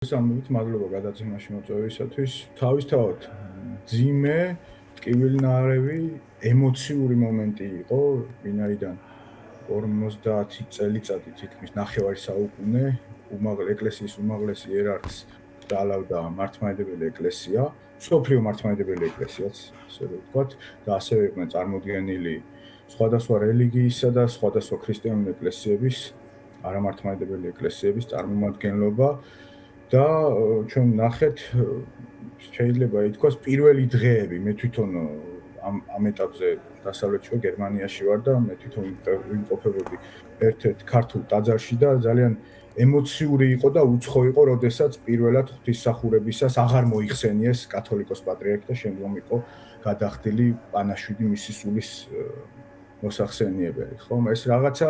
სამობით მადლობა გადაცემაში მოწვევისათვის. თავისთავად ძიმე, ტკივილნარევი, ემოციური მომენტი იყო, ვინაიდან 50 წელიწადი თითქმის ნახევარი საუკუნე ეკლესიის უმაღლესი იერარქს დალავდა მართლმადიდებელი ეკლესია, მსოფლიო მართლმადიდებელი ეკლესიაც, ასე ვთქვათ, და ასევე იყვნენ წარმოდგენილი სხვადასხვა რელიგიისა და სხვადასხვა ქრისტიანული ეკლესიების, არამართლმადიდებელი ეკლესიების წარმომადგენლობა. და ჩვენ ნახეთ შეიძლება ითქვას პირველი დღეები მე თვითონ ამ ეტაპზე დასავლეთში ვარ გერმანიაში ვარ და მე თვითონ ვიმყოფებოდი ერთ-ერთ ქართულ ტაძარში და ძალიან ემოციური იყო და უცხო იყო როდესაც პირველად ღვთისმსახურებისას აღარ მოიხსენიეს კათოლიკოს პატრიარქი და შემდგომ იყო გადახდილი პანაშვიდი მისი სულის მოსახსენიებელი ხომ ეს რაღაცა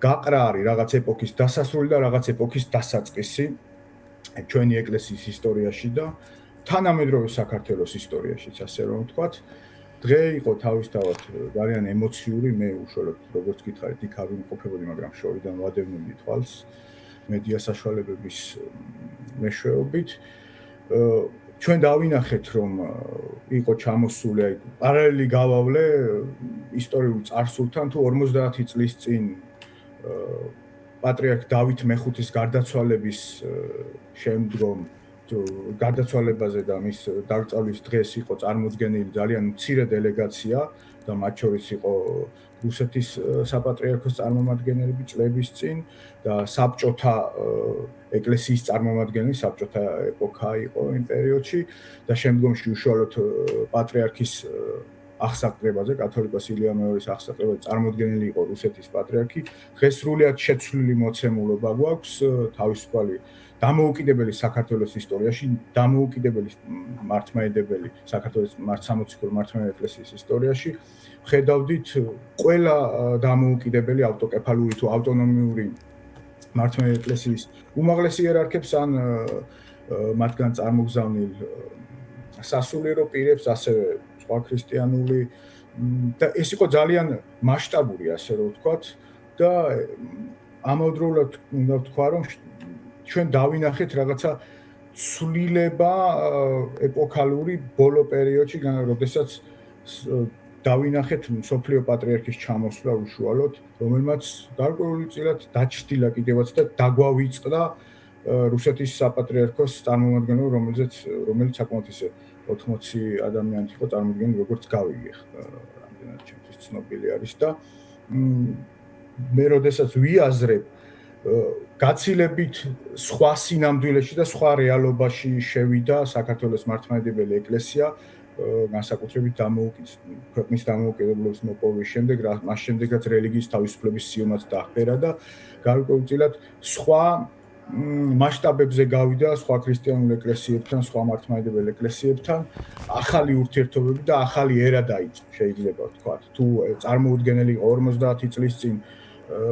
გაყრარი რაღაც ეპოქის დასასრული და რაღაც ეპოქის დასაწყისი ჩვენი ეკლესიის ისტორიაში და თანამედროვე საქართველოს ისტორიაშიც ასე რომ ვთქვათ დღე იყო თავისთავად ძალიან ემოციური მე უშუალოდ როგორც გითხარით იქ არ ვიმყოფებოდი მაგრამ შორიდან ვადევნებდი თვალს მედია საშუალებების მეშვეობით ჩვენ დავინახეთ რომ იყო ჩამოსული აი პარალელი გავავლე ისტორიულ წარსულთან თუ 50 წლის წინ პატრიარქ დავით მეხუთის გარდაცვალების შემდგომ გარდაცვალებაზე და მის დაკრძალვის დღეს იყო წარმოდგენილი ძალიან მცირე დელეგაცია და მათ შორის იყო რუსეთის საპატრიარქოს წარმომადგენლები წლების წინ და საბჭოთა ეკლესიის წარმომადგენლები საბჭოთა ეპოქა იყო იმ პერიოდში და შემდგომში უშუალოდ პატრიარქის აღსაყრებაზე კათოლიკოს ილია მეორის აღსაყრებაზე წარმოდგენილი იყო რუსეთის პატრიარქი დღეს სრულიად შეცვლილი მოცემულობა გვაქვს თავისუფალი დამოუკიდებელი საქართველოს ისტორიაში დამოუკიდებელი მართლმადიდებელი საქართველოს სამოციქულო მართლმადიდებელი ეკლესიის ისტორიაში ხედავდით ყველა დამოუკიდებელი ავტოკეფალური თუ ავტონომიური მართლმადიდებელი ეკლესიის უმაღლეს იერარქებს ან მათგან წარმოგზავნილ სასულიერო პირებს ასევე სხვა ქრისტიანული და ეს იყო ძალიან მასშტაბური ასე რომ ვთქვათ და ამავდროულად უნდა ვთქვა რომ ჩვენ დავინახეთ რაღაცა ცვლილება ეპოქალური ბოლო პერიოდში როდესაც დავინახეთ მსოფლიო პატრიარქის ჩამოსვლა უშუალოდ რომელმაც გარკვეული წილად დაჩრდილა კიდევაც და დაგვავიწყდა რუსეთის საპატრიარქოს წარმომადგენლობა რომელიც საკმაოდ ისე 80 ადამიანით იყო წარმოდგენილი როგორც გავიგე რამდენად ჩემთვის ცნობილი არის და მე როდესაც ვიაზრებ გაცილებით სხვა სინამდვილეში და სხვა რეალობაში შევიდა საქართველოს მართლმადიდებელი ეკლესია განსაკუთრებით ქვეყნის დამოუკიდებლობის მოპოვების შემდეგ მას შემდეგაც რელიგიის თავისუფლების სიუნაც დაახერა და გარკვეულწილად სხვა მასშტაბებზე გავიდა სხვა ქრისტიანულ ეკლესიებთან, სხვა მართლმადიდებელ ეკლესიებთან, ახალი ურთიერთობები და ახალი ერა დაიწყო, შეიძლება ვთქვათ. თუ წარმოუდგენელი იყო 50 წლის წინ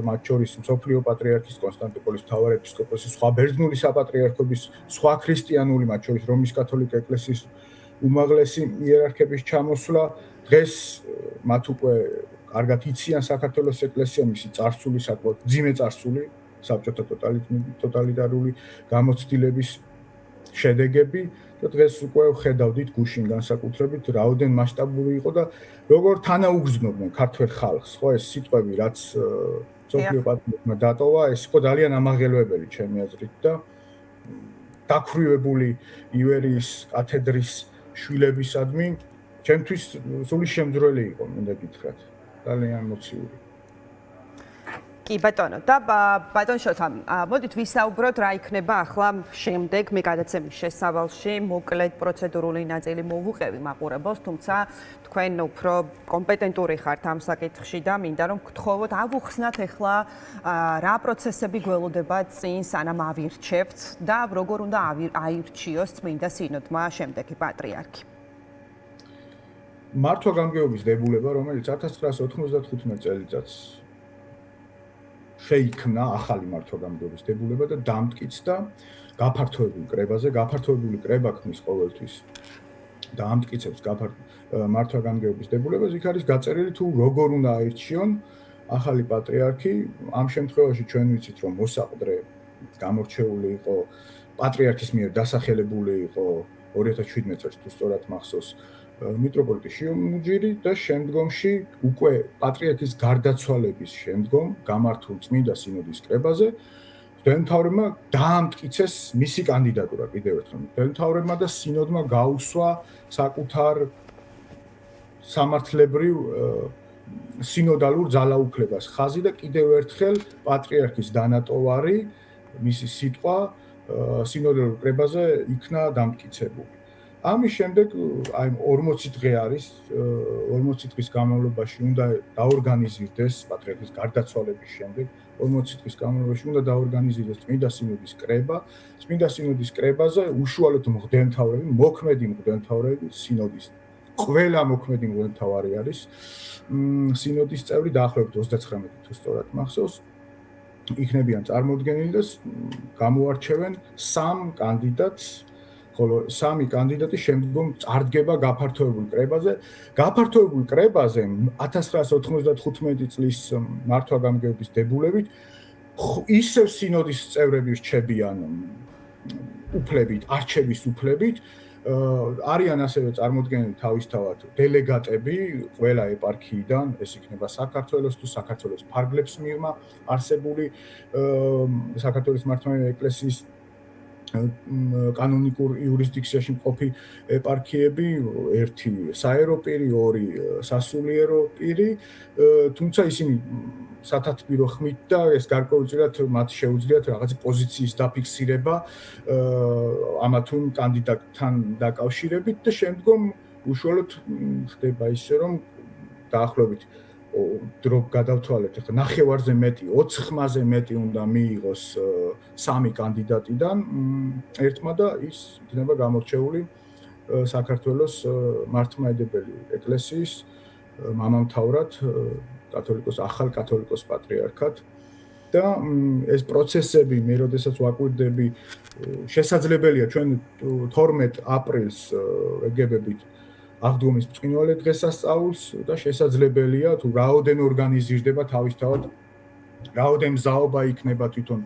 მათ შორის მსოფლიო პატრიარქის კონსტანტინოპოლის მთავარეპისკოპოსის, სხვა ბერძნული საპატრიარქობის, სხვა ქრისტიანული, მათ შორის რომის კათოლიკე ეკლესიის უმაღლესი იერარქების ჩამოსვლა, დღეს მათ უკვე კარგად იციან საქართველოს ეკლესია, მისი წარსული, საკმაოდ ძიმე წარსული საბჭოთა ტოტალიტარული გამოცდილების შედეგები და დღეს უკვე ხედავდით გუშინ განსაკუთრებით რაოდენ მასშტაბური იყო და როგორ თანაუგრძნობდნენ ქართველ ხალხს ხო ეს სიტყვები რაც მსოფლიო პატრიარქმა დატოვა ეს იყო ძალიან ამაღელვებელი ჩემი აზრით და დაქვრივებული ივერიის კათედრის შვილებისადმი ჩემთვის სული შემძვრელი იყო მინდა გითხრათ ძალიან ემოციური კი ბატონო და ბატონ შოთა მოდით ვისაუბროთ რა იქნება ახლა შემდეგ მე გადაცემის შესავალში მოკლედ პროცედურული ნაწილი მოვუყევი მაყურებელს თუმცა თქვენ უფრო კომპეტენტური ხართ ამ საკითხში და მინდა რომ გთხოვოთ ავუხსნათ ახლა რა პროცესები გველოდება წინ სანამ ავირჩევთ და როგორ უნდა აირჩიოს წმინდა სინოდმა შემდეგი პატრიარქი მართვა-გამგეობის დებულება რომელიც 1995 წელიწადს შეიქმნა ახალი მართვა-გამგეობის დებულება და დამტკიცდა გაფართოებულ კრებაზე, გაფართოებული კრება ქმნის ყოველთვის და ამტკიცებს მართვა-გამგეობის დებულებას, იქ არის გაწერილი თუ როგორ უნდა აირჩიონ ახალი პატრიარქი. ამ შემთხვევაში ჩვენ ვიცით რომ მოსაყდრე გამორჩეული იყო პატრიარქის მიერ დასახელებული იყო 2017 წელს თუ სწორად მახსოვს მიტროპოლიტი შიომუჯირი და შემდგომში უკვე პატრიარქის გარდაცვალების შემდგომ გამართულ წმინდა სინოდის კრებაზე მღვდელმთავრებმა დაამტკიცეს მისი კანდიდატურა კიდევ ერთხელ. მღვდელმთავრებმა და სინოდმა გაუსვა საკუთარ სამართლებრივ სინოდალურ ძალაუფლებას ხაზი და კიდევ ერთხელ პატრიარქის დანატოვარი მისი სიტყვა სინოდალურ კრებაზე იქნა დამტკიცებული. ამის შემდეგ აი 40 დღე არის 40 დღის განმავლობაში უნდა დაორგანიზდეს პატრიარქის გარდაცვალების შემდეგ 40 დღის განმავლობაში უნდა დაორგანიზდეს წმინდა სინოდის კრება. წმინდა სინოდის კრებაზე უშუალოდ მღვდელმთავრები, მოქმედი მღვდელმთავრები სინოდის ყველა მოქმედი მღვდელმთავარი არის სინოდის წევრი დაახლოებით 39 თუ სწორად მახსოვს იქნებიან წარმოუდგენელი და გამოარჩევენ 3 კანდიდატს ხოლო 3 კანდიდატი შემდგომ წარდგება გაფართოებულ კრებაზე. გაფართოებულ კრებაზე 1995 წლის მართვა-გამგეობის დებულებით ისევ სინოდის წევრები რჩებიან უფლებით, არჩევის უფლებით. არიან ასევე წარმოუდგენელი თავისთავად დელეგატები ყველა ეპარქიიდან, ეს იქნება საქართველოს თუ საქართველოს ფარგლებს მიღმა არსებული საქართველოს მართლმადიდებელი ეკლესიის კანონიკურ იურისდიქციაში მყოფი ეპარქიები, ერთი საერო პირი, 2 სასულიერო პირი, თუმცა ისინი სათათბირო ხმით და ეს გარკვეულწილად მათ შეუძლიათ რაღაც პოზიციის დაფიქსირება ამა თუ იმ კანდიდატთან დაკავშირებით და შემდგომ უშუალოდ ხდება ისე რომ დაახლოებით დრო გადავთვალეთ ახლა ნახევარზე მეტი 20 ხმაზე მეტი უნდა მიიღოს 3 კანდიდატიდან ერთმა და ის იქნება გამორჩეული საქართველოს მართლმადიდებელი ეკლესიის მამამთავრად კათოლიკოს ახალ კათოლიკოს პატრიარქად და ეს პროცესები მე როდესაც ვაკვირდები შესაძლებელია ჩვენ 12 აპრილს ეგებებით აღდგომის ბრწყინვალე დღესასწაულს და შესაძლებელია თუ რაოდენ ორგანიზირდება თავისთავად რაოდენ მზაობა იქნება თვითონ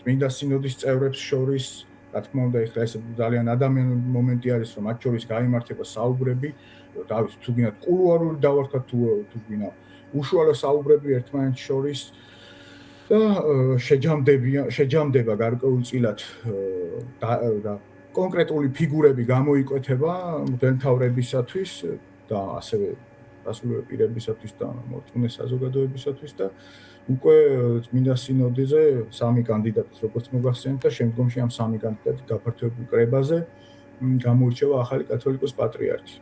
წმინდა სინოდის წევრებს შორის რა თქმა უნდა ეხლა ეს ძალიან ადამიანური მომენტი არის რომ მათ შორის გაიმართება საუბრები თავის თუ გინდათ კულუარული დავარქვა თუ გინდა უშუალო საუბრები ერთმანეთს შორის და შეჯამდება გარკვეულწილად და კონკრეტული ფიგურები გამოიკვეთება მღვდელმთავრებისათვის და ასევე დასავლური პირებისათვის და მორწმუნე საზოგადოებისათვის და უკვე წმინდა სინოდიზე 3 კანდიდატის როგორც მოგახსენეთ და შემდგომში ამ 3 კანდიდატის გაფართოებულ კრებაზე გამოირჩევა ახალი კათოლიკოს პატრიარქი.